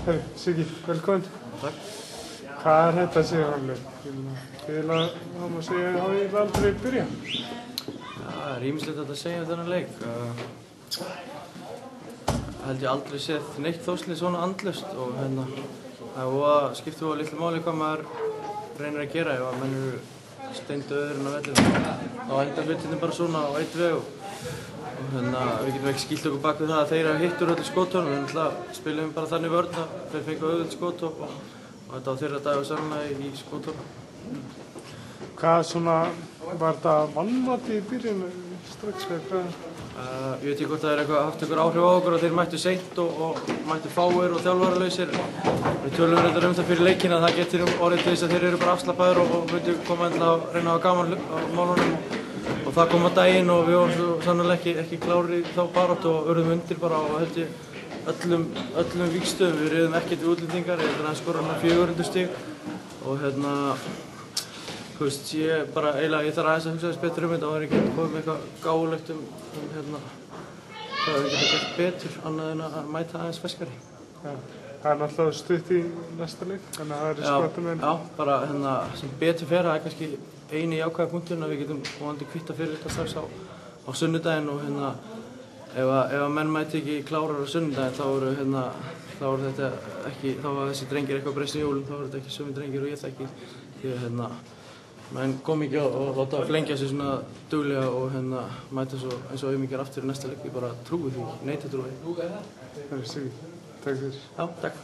Hei, Siggi, velkomin. Takk. Hvað er þetta að segja hálfleik? Eiginlega, það má segja að það hefði aldrei byrjað. Já, það er ýmislegt að segja um þennan leik. Held ég aldrei séð neitt Þórslið svona andlaust og það skiptir voða litlu máli hvað maður reynir að gera ef að menn eru steindauðir inn á vellinum. Þá enda hlutinni bara svona á einn veg og við getum ekki skýlt okkur bak við það að þeir hafa hitt úr öllu skotunum. Við náttúrulega spilum bara þannig vörn að þeir fengu auðvöld skot og þetta á þeirra dag og sannlega í skotunum. Hvað svona, var þetta vannmati í byrjun strax eða hvað? Ég veit ekki hvort það er eitthvað haft einhver áhrif á okkur að þeir mættu seint og mættu fáir og þjálfaralausir. Við tölum reyndar það fyrir leikinn að það getur orðið til þess að þeir eru bara afslappaðir og myndu koma að reyna að hafa gaman á málunum og það kom á daginn og við vorum svo sannarlega ekki klárir í þá baráttu og urðum undir bara á held ég öllum vígstöðum. Við réðum ekkert við útlendingar, ég held að skora 400 stig og þú veist, ég þarf aðeins að hugsa þess betur um þetta og það er ekki komið með eitthvað gáfulegt hvað við getum gert betur annað en að mæta aðeins ferskari. Ja, það er náttúrulega stutt í næsta leik, þannig að það er í skotum en... Já, bara sem betur fer, það er kannski eini jákvæða punkturinn að við getum vonandi kvittað fyrir þetta strax á sunnudaginn og ef að menn mæti ekki klárar á sunnudaginn þá var þessi drengir eitthvað breyst í jólum, þá var þetta ekki sömu drengir og ég þekki því menn kom ekki og láta flengja sig svona duglega og mæta svo eins og auðmikið aftur í næsta leik. Ég bara trúi því, neita trúi. Það er Siggi, takk fyrir. Já, takk.